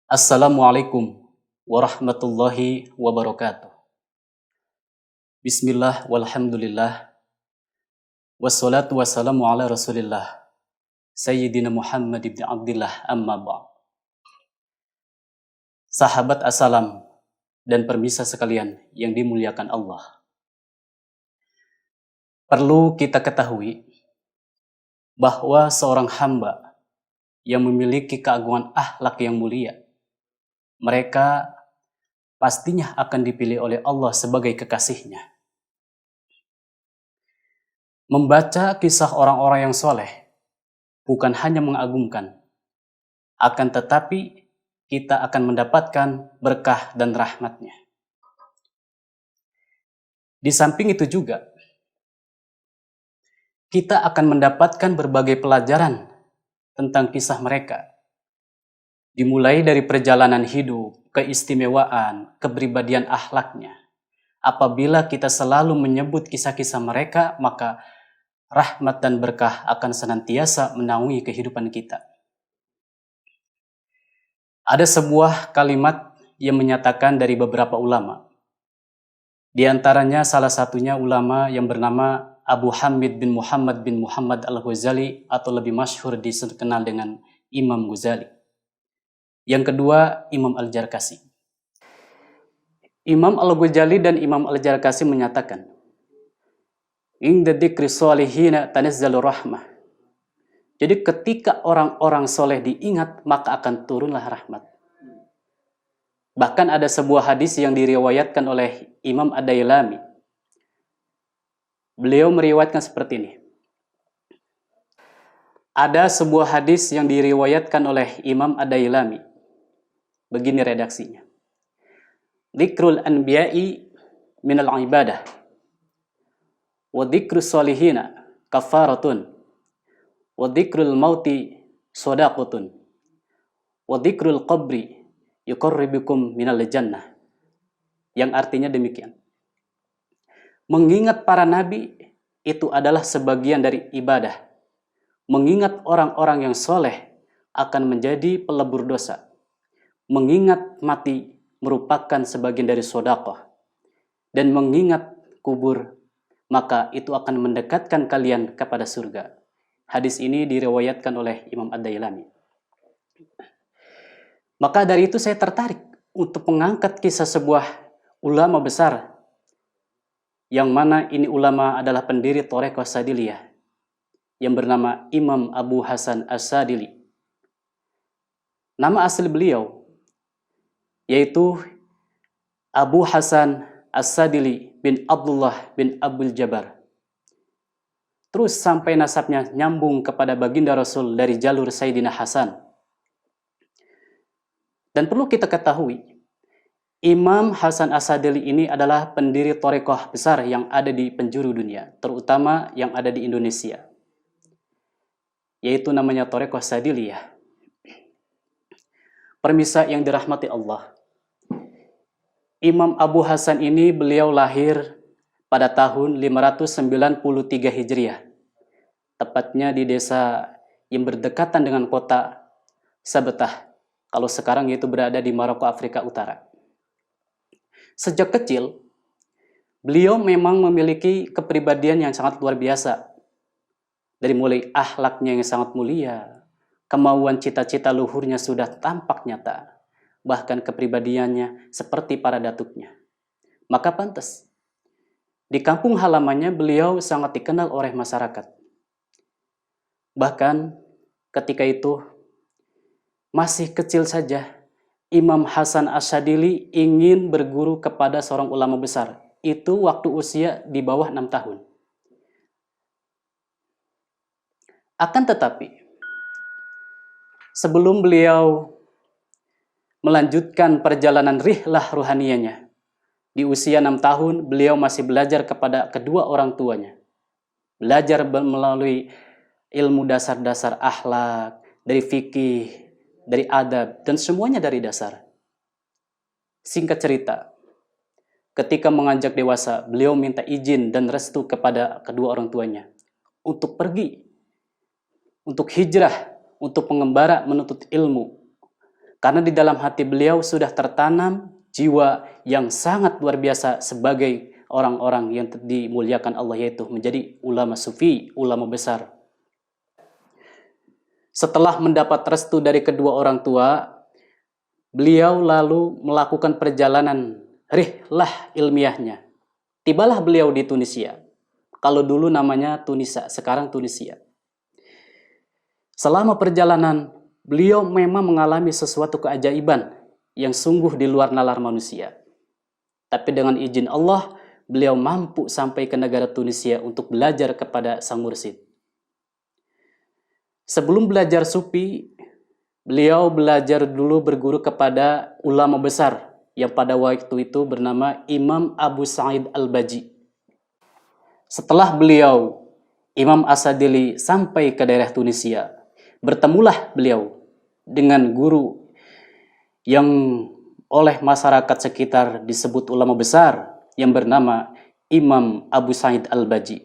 Assalamualaikum warahmatullahi wabarakatuh. Bismillah walhamdulillah wassalatu wassalamu ala rasulillah Sayyidina Muhammad ibn Abdillah amma ba'd. Sahabat assalam dan permisa sekalian yang dimuliakan Allah. Perlu kita ketahui bahwa seorang hamba yang memiliki keagungan akhlak yang mulia, mereka pastinya akan dipilih oleh Allah sebagai kekasihnya. Membaca kisah orang-orang yang soleh bukan hanya mengagumkan, akan tetapi kita akan mendapatkan berkah dan rahmatnya. Di samping itu juga, kita akan mendapatkan berbagai pelajaran tentang kisah mereka. Dimulai dari perjalanan hidup, keistimewaan, kepribadian akhlaknya. Apabila kita selalu menyebut kisah-kisah mereka, maka rahmat dan berkah akan senantiasa menaungi kehidupan kita. Ada sebuah kalimat yang menyatakan dari beberapa ulama. Di antaranya salah satunya ulama yang bernama Abu Hamid bin Muhammad Al-Ghazali, atau lebih masyhur dikenal dengan Imam Ghazali. Yang kedua, Imam Al-Jarkasi. Imam Al-Ghazali dan Imam Al-Jarkasi menyatakan, "Inda dzikri sholihina tanazzalur rahmah." Jadi ketika orang-orang soleh diingat, maka akan turunlah rahmat. Bahkan ada sebuah hadis yang diriwayatkan oleh Imam Ad-Dailami. Beliau meriwayatkan seperti ini. Ada sebuah hadis yang diriwayatkan oleh Imam Ad-Dailami. Begini redaksinya. Dzikrul anbiya'i minal ibadah. Wa dzikrus solihina kafaratun. Wa dzikrul mauti sodaqutun. Wa dzikrul qabri yuqarribukum minal jannah. Yang artinya demikian. Mengingat para nabi itu adalah sebagian dari ibadah. Mengingat orang-orang yang soleh akan menjadi pelebur dosa. Mengingat mati merupakan sebagian dari sedekah, dan mengingat kubur maka itu akan mendekatkan kalian kepada surga. Hadis ini diriwayatkan oleh Imam Ad-Dailami. Maka dari itu saya tertarik untuk mengangkat kisah sebuah ulama besar, yang mana ini ulama adalah pendiri Thariqah Sadiliyah, yang bernama Imam Abu Hasan As-Sadili. Nama asli beliau yaitu Abu Hasan As-Sadili bin Abdullah bin Abdul Jabbar. Terus sampai nasabnya nyambung kepada baginda Rasul dari jalur Sayyidina Hasan. Dan perlu kita ketahui, Imam Hasan As-Sadili ini adalah pendiri thariqah besar yang ada di penjuru dunia, terutama yang ada di Indonesia, yaitu namanya Thariqah Sadiliyah. Permisa yang dirahmati Allah, Imam Abu Hasan ini beliau lahir pada tahun 593 Hijriah, tepatnya di desa yang berdekatan dengan kota Sabetah, kalau sekarang yaitu berada di Maroko, Afrika Utara. Sejak kecil, beliau memang memiliki kepribadian yang sangat luar biasa. Dari mulai akhlaknya yang sangat mulia, kemauan cita-cita luhurnya sudah tampak nyata. Bahkan kepribadiannya seperti para datuknya. Maka pantas, di kampung halamannya beliau sangat dikenal oleh masyarakat. Bahkan ketika itu, masih kecil saja, Imam Hasan As-Sadili ingin berguru kepada seorang ulama besar. Itu waktu usia di bawah 6 tahun. Akan tetapi, sebelum beliau melanjutkan perjalanan rihlah ruhaniyahnya, di usia 6 tahun beliau masih belajar kepada kedua orang tuanya. Belajar melalui ilmu dasar-dasar akhlak, dari fikih, dari adab, dan semuanya dari dasar. Singkat cerita, ketika menganjak dewasa, beliau minta izin dan restu kepada kedua orang tuanya untuk pergi, untuk hijrah, untuk mengembara menuntut ilmu Karena di dalam hati beliau sudah tertanam jiwa yang sangat luar biasa sebagai orang-orang yang dimuliakan Allah, yaitu menjadi ulama sufi, ulama besar. Setelah mendapat restu dari kedua orang tua, beliau lalu melakukan perjalanan rihlah ilmiahnya. Tibalah beliau di Tunisia. Kalau dulu namanya Tunisia, sekarang Tunisia. Selama perjalanan, beliau memang mengalami sesuatu keajaiban yang sungguh di luar nalar manusia. Tapi dengan izin Allah, beliau mampu sampai ke negara Tunisia untuk belajar kepada sang mursyid. Sebelum belajar sufi, beliau belajar dulu berguru kepada ulama besar yang pada waktu itu bernama Imam Abu Sa'id Al-Baji. Setelah beliau, Imam As-Sadili sampai ke daerah Tunisia, bertemulah beliau dengan guru yang oleh masyarakat sekitar disebut ulama besar yang bernama Imam Abu Sa'id Al-Baji.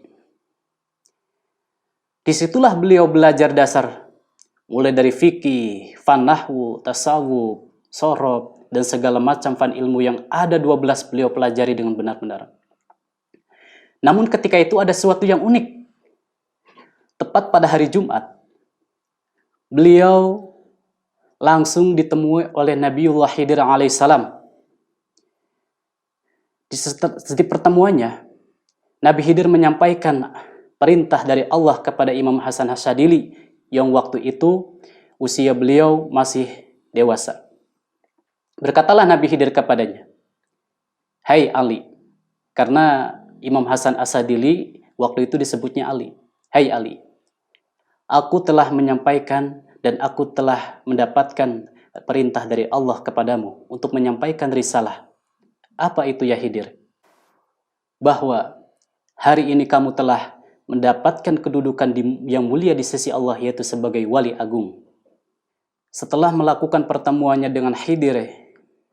Disitulah beliau belajar dasar, mulai dari fikih, fan nahwu, tasawuf, sorob, dan segala macam fan ilmu yang ada 12 beliau pelajari dengan benar-benar. Namun ketika itu ada sesuatu yang unik. Tepat pada hari Jumat, beliau langsung ditemui oleh Nabiullah Khidir alaihissalam. Di pertemuannya, Nabi Khidir menyampaikan perintah dari Allah kepada Imam Hasan As-Sadili yang waktu itu usia beliau masih dewasa. Berkatalah Nabi Khidir kepadanya, "Hai Ali," karena Imam Hasan As-Sadili waktu itu disebutnya Ali. "Hai Ali, aku telah menyampaikan dan aku telah mendapatkan perintah dari Allah kepadamu untuk menyampaikan risalah." "Apa itu ya Khidir?" "Bahwa hari ini kamu telah mendapatkan kedudukan yang mulia di sisi Allah, yaitu sebagai wali agung." Setelah melakukan pertemuannya dengan Khidir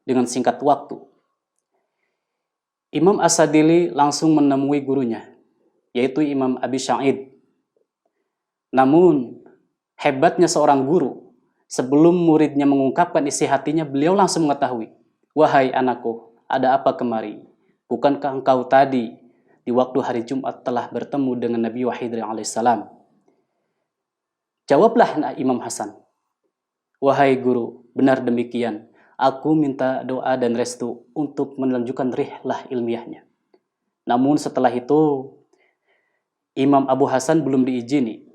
dengan singkat waktu, Imam As-Sadili langsung menemui gurunya, yaitu Imam Abi Sa'id. Namun, hebatnya seorang guru, sebelum muridnya mengungkapkan isi hatinya, beliau langsung mengetahui, "Wahai anakku, ada apa kemari? Bukankah engkau tadi di waktu hari Jumat telah bertemu dengan Nabi Khidir alaihissalam?" Jawablah Imam Hasan, "Wahai guru, benar demikian. Aku minta doa dan restu untuk melanjutkan rihlah ilmiahnya." Namun setelah itu, Imam Abu Hasan belum diizini.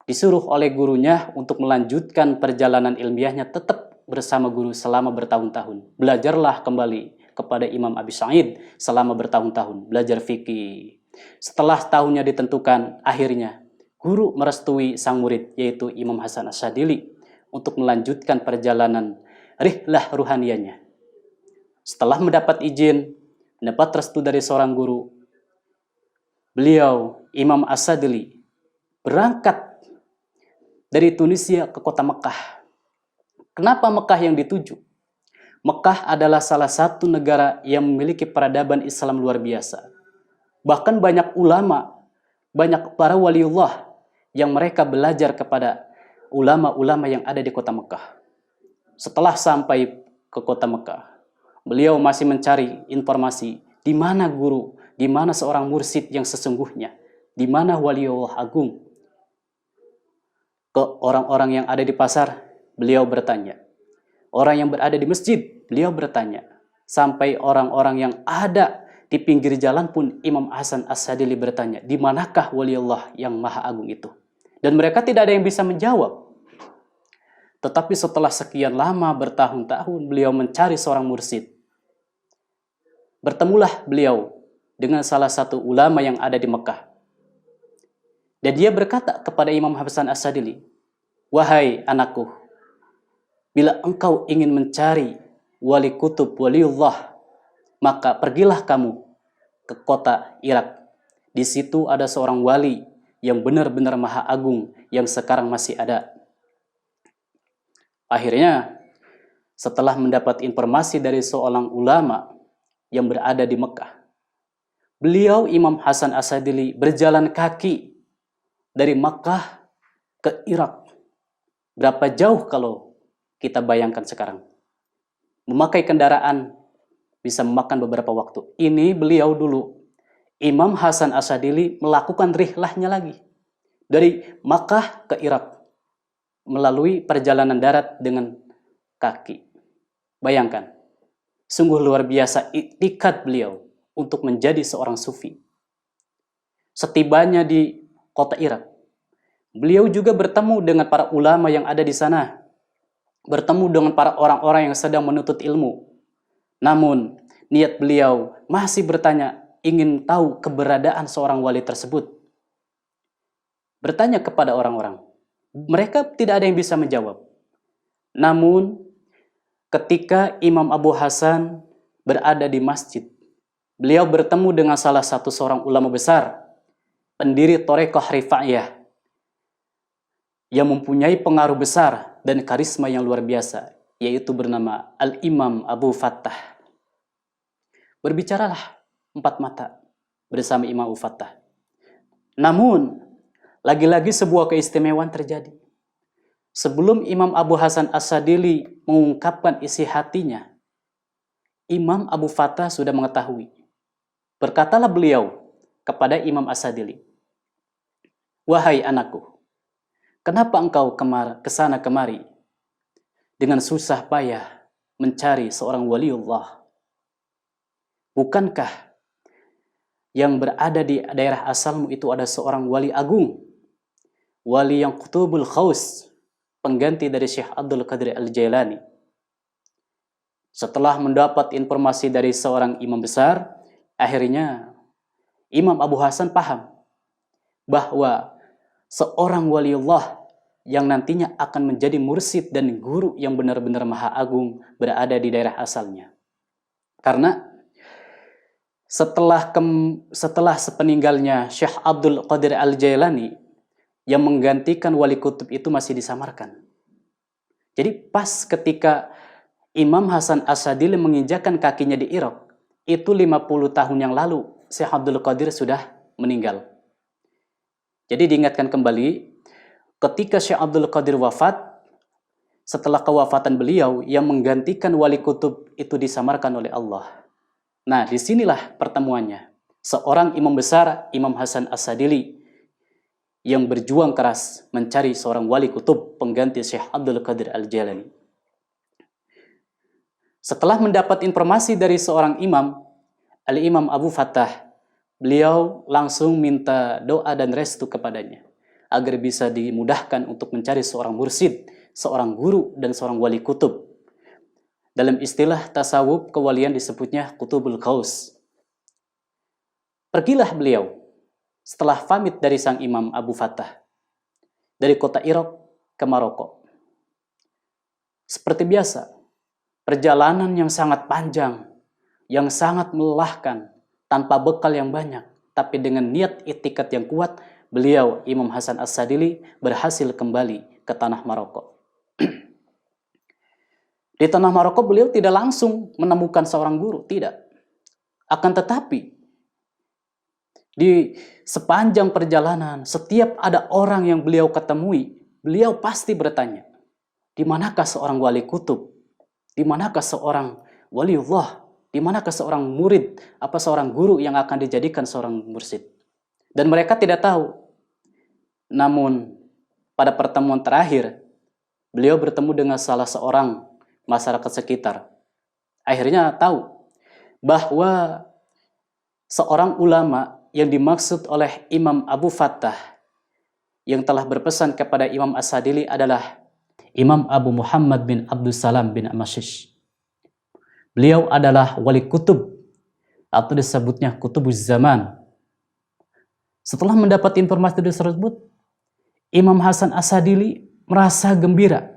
Disuruh oleh gurunya untuk melanjutkan perjalanan ilmiahnya tetap bersama guru selama bertahun-tahun. Belajarlah kembali kepada Imam Abi Sa'id selama bertahun-tahun, belajar fikih. Setelah tahunnya ditentukan, akhirnya guru merestui sang murid, yaitu Imam Hasan As-Sadili, untuk melanjutkan perjalanan rihlah ruhaniyahnya. Setelah mendapat izin, mendapat restu dari seorang guru, beliau, Imam As-Sadili, berangkat dari Tunisia ke kota Mekah. Kenapa Mekah yang dituju? Mekah adalah salah satu negara yang memiliki peradaban Islam luar biasa. Bahkan banyak ulama, banyak para waliullah yang mereka belajar kepada ulama-ulama yang ada di kota Mekah. Setelah sampai ke kota Mekah, beliau masih mencari informasi di mana guru, di mana seorang mursyid yang sesungguhnya, di mana waliullah agung. Ke orang-orang yang ada di pasar, beliau bertanya. Orang yang berada di masjid, beliau bertanya. Sampai orang-orang yang ada di pinggir jalan pun Imam Hasan As-Sadili bertanya, di manakah waliullah yang maha agung itu? Dan mereka tidak ada yang bisa menjawab. Tetapi setelah sekian lama bertahun-tahun beliau mencari seorang mursyid, bertemulah beliau dengan salah satu ulama yang ada di Mekah. Dan dia berkata kepada Imam Hasan As-Sadili, "Wahai anakku, bila engkau ingin mencari wali kutub waliullah, maka pergilah kamu ke kota Irak. Di situ ada seorang wali yang benar-benar maha agung yang sekarang masih ada." Akhirnya, setelah mendapat informasi dari seorang ulama yang berada di Mekah, beliau Imam Hasan As-Sadili berjalan kaki dari Mekah ke Irak. Berapa jauh kalau kita bayangkan sekarang. Memakai kendaraan bisa memakan beberapa waktu. Ini beliau dulu, Imam Hasan Asyadili, melakukan rihlahnya lagi. Dari Makkah ke Irak. Melalui perjalanan darat dengan kaki. Bayangkan, sungguh luar biasa iktikad beliau untuk menjadi seorang sufi. Setibanya di kota Irak, beliau juga bertemu dengan para ulama yang ada di sana. Bertemu dengan para orang-orang yang sedang menuntut ilmu. Namun, niat beliau masih bertanya, ingin tahu keberadaan seorang wali tersebut. Bertanya kepada orang-orang. Mereka tidak ada yang bisa menjawab. Namun, ketika Imam Abu Hasan berada di masjid, beliau bertemu dengan salah satu seorang ulama besar, pendiri Thariqah Rifa'iyah, yang mempunyai pengaruh besar dan karisma yang luar biasa, yaitu bernama Al-Imam Abu Fattah. Berbicaralah 4 mata bersama Imam Abu Fattah. Namun, lagi-lagi sebuah keistimewaan terjadi. Sebelum Imam Abu Hasan Asyadili mengungkapkan isi hatinya, Imam Abu Fattah sudah mengetahui. Berkatalah beliau kepada Imam Asyadili, "Wahai anakku, kenapa engkau kesana kemari dengan susah payah mencari seorang waliullah? Bukankah yang berada di daerah asalmu itu ada seorang wali agung, wali yang Qutubul Khaus, pengganti dari Syekh Abdul Qadir Al-Jailani?" Setelah mendapat informasi dari seorang imam besar, akhirnya Imam Abu Hasan paham bahwa seorang waliullah yang nantinya akan menjadi mursyid dan guru yang benar-benar maha agung berada di daerah asalnya. Karena setelah sepeninggalnya Syekh Abdul Qadir Al-Jailani, yang menggantikan wali kutub itu masih disamarkan. Jadi pas ketika Imam Hasan Asyadili menginjakan kakinya di Irak, itu 50 tahun yang lalu Syekh Abdul Qadir sudah meninggal. Jadi diingatkan kembali, ketika Syekh Abdul Qadir wafat, setelah kewafatan beliau, yang menggantikan wali kutub itu disamarkan oleh Allah. Nah, disinilah pertemuannya. Seorang imam besar, Imam Hasan Asyadili, yang berjuang keras mencari seorang wali kutub pengganti Syekh Abdul Qadir Al-Jailani. Setelah mendapat informasi dari seorang imam, Al-Imam Abu Fattah, beliau langsung minta doa dan restu kepadanya agar bisa dimudahkan untuk mencari seorang mursyid, seorang guru, dan seorang wali kutub. Dalam istilah tasawuf kewalian disebutnya Qutubul Khaus. Pergilah beliau setelah pamit dari sang Imam Abu Fattah dari kota Irak ke Maroko. Seperti biasa, perjalanan yang sangat panjang, yang sangat melelahkan, tanpa bekal yang banyak, tapi dengan niat iktikad yang kuat, beliau, Imam Hasan Asyadili, berhasil kembali ke tanah Maroko. Di tanah Maroko beliau tidak langsung menemukan seorang guru, tidak. Akan tetapi, di sepanjang perjalanan, setiap ada orang yang beliau ketemui, beliau pasti bertanya, di manakah seorang wali kutub? Di manakah seorang waliullah? Di manakah seorang murid? Apa seorang guru yang akan dijadikan seorang mursyid? Dan mereka tidak tahu. Namun, pada pertemuan terakhir, beliau bertemu dengan salah seorang masyarakat sekitar. Akhirnya tahu bahwa seorang ulama yang dimaksud oleh Imam Abu Fattah yang telah berpesan kepada Imam Asyadili adalah Imam Abu Muhammad bin Abdul Salam bin Amashish. Beliau adalah wali kutub, atau disebutnya kutubuz zaman. Setelah mendapat informasi tersebut, Imam Hasan Asyadili merasa gembira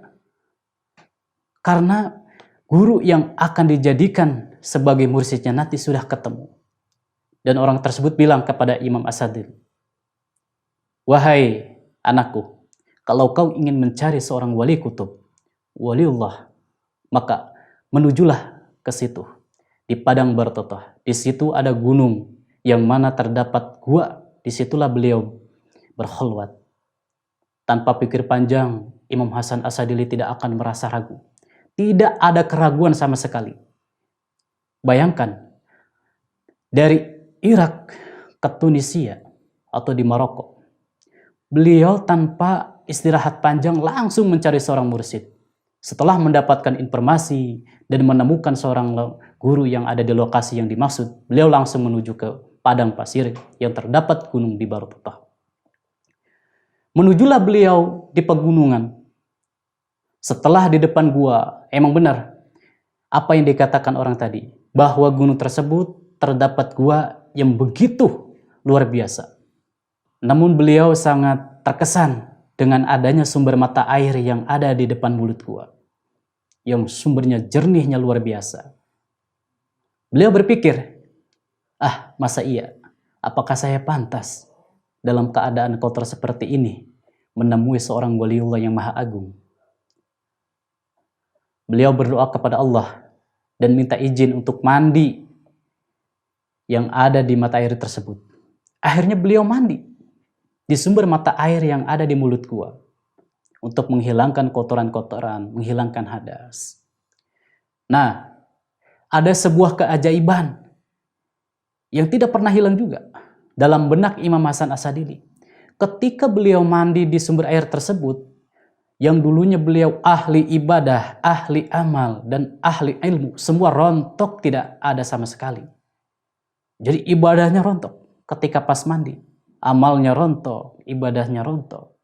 karena guru yang akan dijadikan sebagai mursyidnya nanti sudah ketemu. Dan orang tersebut bilang kepada Imam Asyadili, "Wahai anakku, kalau kau ingin mencari seorang wali kutub, waliullah, maka menujulah ke situ, di Padang Bartotah. Di situ ada gunung yang mana terdapat gua, disitulah beliau berkhulwat." Tanpa pikir panjang, Imam Hasan Asyadili tidak akan merasa ragu. Tidak ada keraguan sama sekali. Bayangkan, dari Irak ke Tunisia atau di Maroko, beliau tanpa istirahat panjang langsung mencari seorang mursyid. Setelah mendapatkan informasi dan menemukan seorang guru yang ada di lokasi yang dimaksud, beliau langsung menuju ke padang pasir yang terdapat gunung di Barututah. Menujulah beliau di pegunungan. Setelah di depan gua, emang benar apa yang dikatakan orang tadi, bahwa gunung tersebut terdapat gua yang begitu luar biasa. Namun beliau sangat terkesan dengan adanya sumber mata air yang ada di depan mulut gua, yang sumbernya jernihnya luar biasa. Beliau berpikir, masa iya, apakah saya pantas dalam keadaan kotor seperti ini menemui seorang waliullah yang maha agung? Beliau berdoa kepada Allah dan minta izin untuk mandi yang ada di mata air tersebut. Akhirnya beliau mandi di sumber mata air yang ada di mulut gua untuk menghilangkan kotoran-kotoran, menghilangkan hadas. Nah, ada sebuah keajaiban yang tidak pernah hilang juga dalam benak Imam Hasan Asadili. Ketika beliau mandi di sumber air tersebut, yang dulunya beliau ahli ibadah, ahli amal, dan ahli ilmu, semua rontok, tidak ada sama sekali. Jadi ibadahnya rontok ketika pas mandi, amalnya rontok, ibadahnya rontok,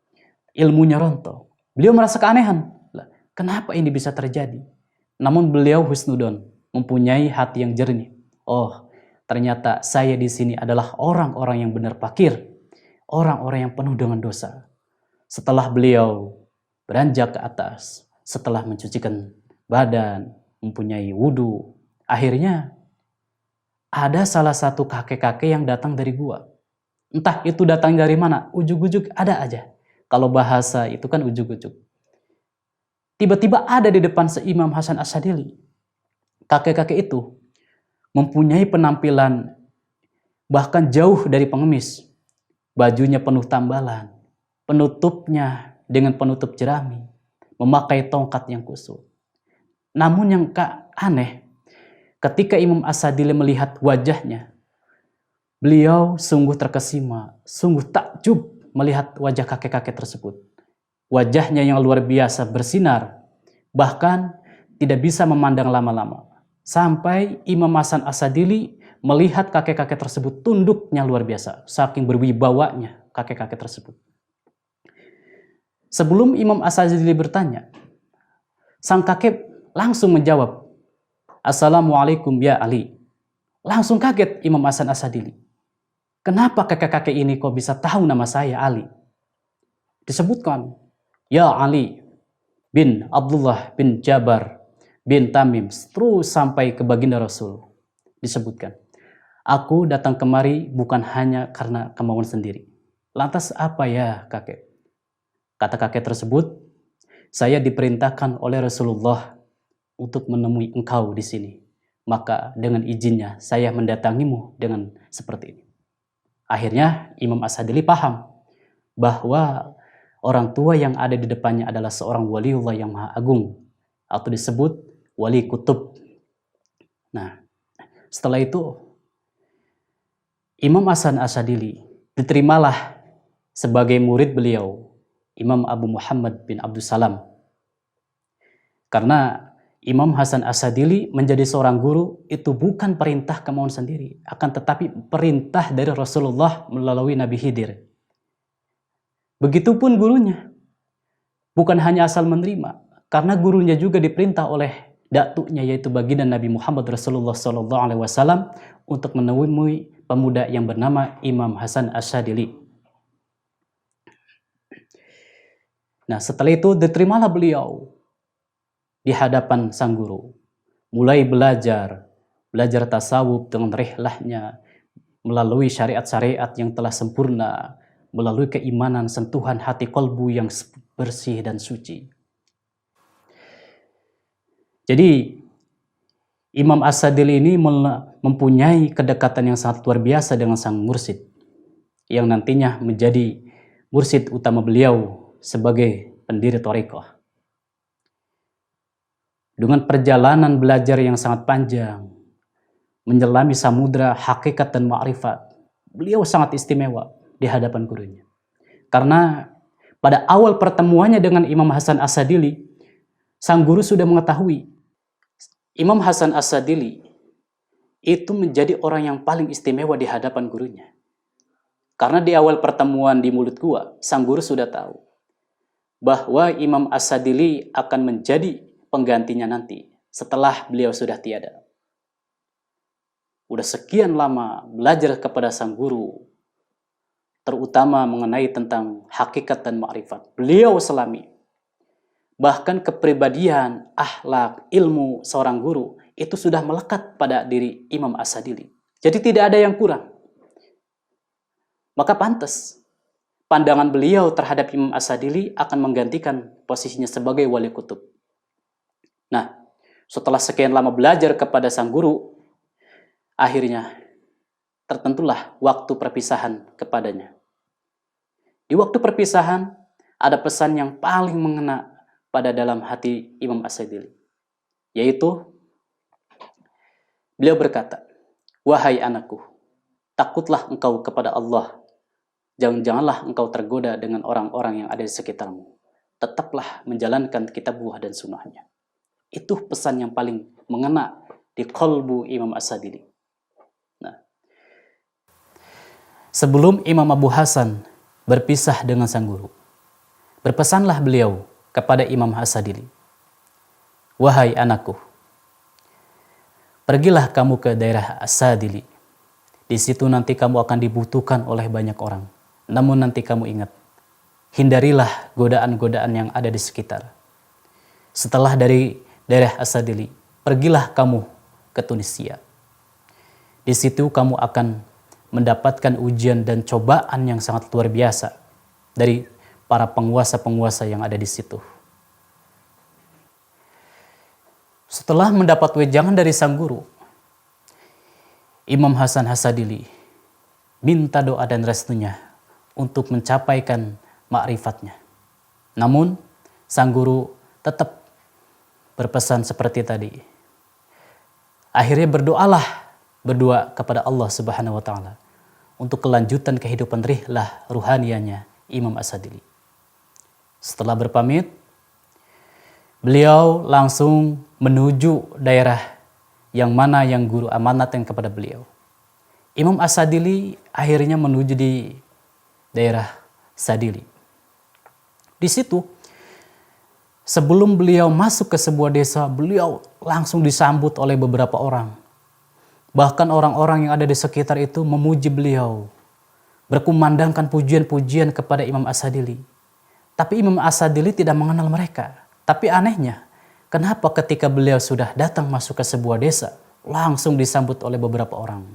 ilmunya rontok. Beliau merasa keanehan, kenapa ini bisa terjadi? Namun beliau husnudon, mempunyai hati yang jernih. Oh, ternyata saya di sini adalah orang-orang yang benar fakir, orang-orang yang penuh dengan dosa. Setelah beliau beranjak ke atas, setelah mencucikan badan, mempunyai wudhu, akhirnya ada salah satu kakek-kakek yang datang dari gua. Entah itu datang dari mana, ujug-ujug ada aja. Kalau bahasa itu kan ujug-ujug. Tiba-tiba ada di depan Imam Hasan Asadili. Kakek-kakek itu mempunyai penampilan bahkan jauh dari pengemis. Bajunya penuh tambalan, penutupnya dengan penutup jerami, memakai tongkat yang kusut. Namun yang aneh, ketika Imam Asadili melihat wajahnya, beliau sungguh terkesima, sungguh takjub melihat wajah kakek-kakek tersebut. Wajahnya yang luar biasa bersinar, bahkan tidak bisa memandang lama-lama. Sampai Imam Hasan Asadili melihat kakek-kakek tersebut tunduknya luar biasa, saking berwibawanya kakek-kakek tersebut. Sebelum Imam Asadili bertanya, sang kakek langsung menjawab, "Assalamualaikum ya Ali." Langsung kaget Imam Hasan Asadili. Kenapa kakek-kakek ini kok bisa tahu nama saya Ali? Disebutkan, "Ya Ali bin Abdullah bin Jabar bin Tamim," terus sampai ke baginda Rasul. Disebutkan, "Aku datang kemari bukan hanya karena kemauan sendiri." Lantas apa ya kakek? Kata kakek tersebut, "Saya diperintahkan oleh Rasulullah untuk menemui engkau di sini. Maka dengan izinnya saya mendatangimu dengan seperti ini." Akhirnya Imam Asadili paham bahwa orang tua yang ada di depannya adalah seorang waliullah yang maha agung, atau disebut wali kutub. Nah, setelah itu Imam Hasan Asadili diterimalah sebagai murid beliau, Imam Abu Muhammad bin Abdul Salam. Karena Imam Hasan Asadili menjadi seorang guru itu bukan perintah kemauan sendiri, akan tetapi perintah dari Rasulullah melalui Nabi Khidir. Begitupun gurunya, bukan hanya asal menerima, karena gurunya juga diperintah oleh datuknya, yaitu baginda Nabi Muhammad Rasulullah SAW, untuk menemui pemuda yang bernama Imam Hasan Asadili. Nah, setelah itu diterimalah beliau di hadapan sang guru. Mulai belajar tasawuf dengan rihlahnya, melalui syariat-syariat yang telah sempurna, melalui keimanan, sentuhan hati kolbu yang bersih dan suci. Jadi Imam Asadili ini mempunyai kedekatan yang sangat luar biasa dengan sang mursyid, yang nantinya menjadi mursyid utama beliau sebagai pendiri thariqah. Dengan perjalanan belajar yang sangat panjang, menyelami samudra hakikat dan ma'rifat, beliau sangat istimewa di hadapan gurunya. Karena pada awal pertemuannya dengan Imam Hasan As-Sadili, sang guru sudah mengetahui Imam Hasan As-Sadili itu menjadi orang yang paling istimewa di hadapan gurunya. Karena di awal pertemuan di mulut gua, sang guru sudah tahu bahwa Imam As-Sadili akan menjadi penggantinya nanti setelah beliau sudah tiada. Udah sekian lama belajar kepada sang guru, terutama mengenai tentang hakikat dan ma'rifat. Beliau selami. Bahkan kepribadian, akhlak, ilmu seorang guru itu sudah melekat pada diri Imam As-Sadili. Jadi tidak ada yang kurang. Maka pantas pandangan beliau terhadap Imam As-Sadili akan menggantikan posisinya sebagai wali kutub. Nah, setelah sekian lama belajar kepada sang guru, akhirnya tertentulah waktu perpisahan kepadanya. Di waktu perpisahan, ada pesan yang paling mengena pada dalam hati Imam As-Sadili, yaitu beliau berkata, "Wahai anakku, takutlah engkau kepada Allah. Janganlah engkau tergoda dengan orang-orang yang ada di sekitarmu. Tetaplah menjalankan kitabullah dan sunnahnya." Itu pesan yang paling mengena di qalbu Imam As-Sadili. Nah, sebelum Imam Abu Hasan berpisah dengan sang guru, berpesanlah beliau kepada Imam As-Sadili, "Wahai anakku, pergilah kamu ke daerah As-Sadili. Di situ nanti kamu akan dibutuhkan oleh banyak orang. Namun nanti kamu ingat, hindarilah godaan-godaan yang ada di sekitar. Setelah dari daerah As-Sadili, pergilah kamu ke Tunisia. Di situ kamu akan mendapatkan ujian dan cobaan yang sangat luar biasa dari para penguasa-penguasa yang ada di situ." Setelah mendapat wejangan dari sang guru, Imam Hasan As-Sadili minta doa dan restunya untuk mencapaikan ma'rifatnya. Namun, sang guru tetap berpesan seperti tadi. Akhirnya berdoa kepada Allah Subhanahu wa taala untuk kelanjutan kehidupan rihlah ruhaniyahnya Imam As-Sadili. Setelah berpamit, beliau langsung menuju daerah yang mana yang guru amanatkan kepada beliau. Imam As-Sadili akhirnya menuju di daerah Sadili. Di situ, sebelum beliau masuk ke sebuah desa, beliau langsung disambut oleh beberapa orang. Bahkan orang-orang yang ada di sekitar itu memuji beliau, berkumandangkan pujian-pujian kepada Imam As-Sadili. Tapi Imam As-Sadili tidak mengenal mereka. Tapi anehnya, kenapa ketika beliau sudah datang masuk ke sebuah desa, langsung disambut oleh beberapa orang.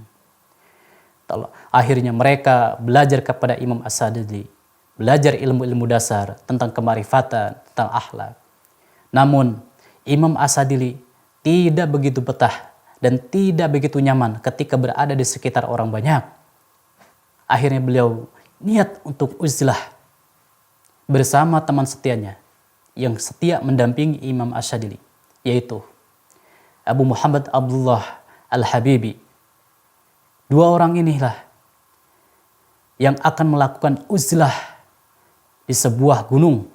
Akhirnya mereka belajar kepada Imam As-Sadili, belajar ilmu-ilmu dasar tentang kemarifatan, tentang akhlak. Namun, Imam As-Sadili tidak begitu betah dan tidak begitu nyaman ketika berada di sekitar orang banyak. Akhirnya beliau niat untuk uzlah bersama teman setianya yang setia mendampingi Imam As-Sadili, yaitu Abu Muhammad Abdullah Al-Habibi. Dua orang inilah yang akan melakukan uzlah di sebuah gunung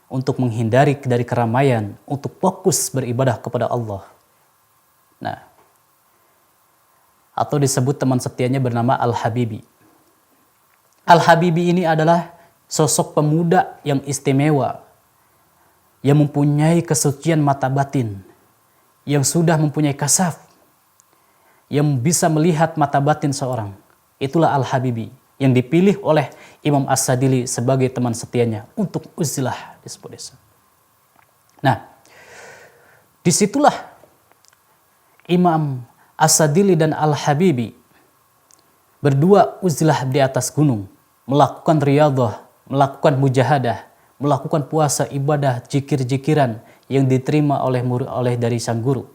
untuk menghindari dari keramaian, untuk fokus beribadah kepada Allah. Nah, atau disebut teman setianya bernama Al-Habibi. Al-Habibi ini adalah sosok pemuda yang istimewa, yang mempunyai kesucian mata batin, yang sudah mempunyai kasaf, yang bisa melihat mata batin seorang. Itulah Al-Habibi yang dipilih oleh Imam As-Sadili sebagai teman setianya untuk uzlah di sebuah desa. Nah, disitulah Imam As-Sadili dan Al-Habibi berdua uzlah di atas gunung, melakukan riyadhah, melakukan mujahadah, melakukan puasa, ibadah, zikir-zikiran yang diterima oleh dari sang guru.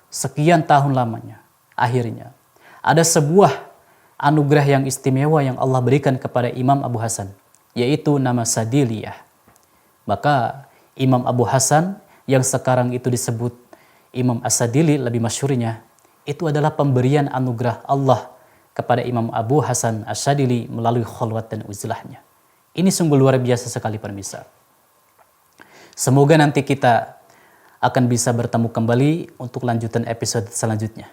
Sekian tahun lamanya, akhirnya ada sebuah anugerah yang istimewa yang Allah berikan kepada Imam Abu Hasan, yaitu nama Sadiliyah. Maka Imam Abu Hasan yang sekarang itu disebut Imam As-Sadili lebih masyhurnya, itu adalah pemberian anugerah Allah kepada Imam Abu Hasan As-Sadili melalui khalwat dan uzlahnya. Ini sungguh luar biasa sekali pemirsa. Semoga nanti kita akan bisa bertemu kembali untuk lanjutan episode selanjutnya.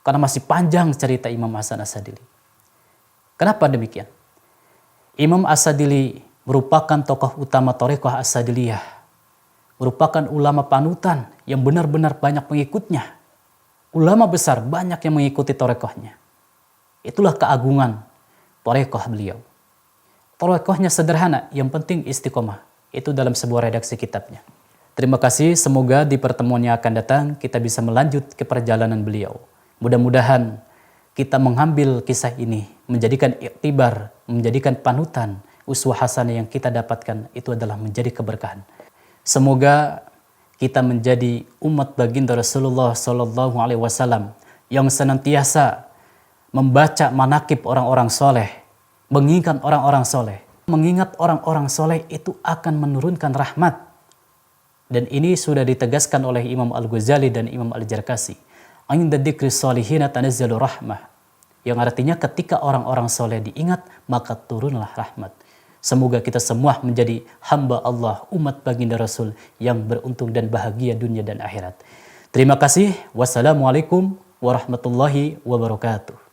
Karena masih panjang cerita Imam Hasan As-Sadili. Kenapa demikian? Imam As-Sadili merupakan tokoh utama Thariqah As-Sadiliyah. Merupakan ulama panutan yang benar-benar banyak pengikutnya. Ulama besar banyak yang mengikuti Thariqahnya. Itulah keagungan Thariqah beliau. Thariqahnya sederhana, yang penting istiqomah. Itu dalam sebuah redaksi kitabnya. Terima kasih, semoga di pertemuan yang akan datang kita bisa melanjut ke perjalanan beliau. Mudah-mudahan kita mengambil kisah ini, menjadikan iktibar, menjadikan panutan, uswah hasanah yang kita dapatkan itu adalah menjadi keberkahan. Semoga kita menjadi umat baginda Rasulullah Sallallahu Alaihi Wasallam yang senantiasa membaca manakib orang-orang soleh, mengingat orang-orang soleh. Mengingat orang-orang soleh itu akan menurunkan rahmat. Dan ini sudah ditegaskan oleh Imam Al-Ghazali dan Imam Al-Jarkasi. Inda dzikri sholihina tanazzalu rahmah. Yang artinya ketika orang-orang soleh diingat, maka turunlah rahmat. Semoga kita semua menjadi hamba Allah, umat baginda Rasul yang beruntung dan bahagia dunia dan akhirat. Terima kasih. Wassalamualaikum warahmatullahi wabarakatuh.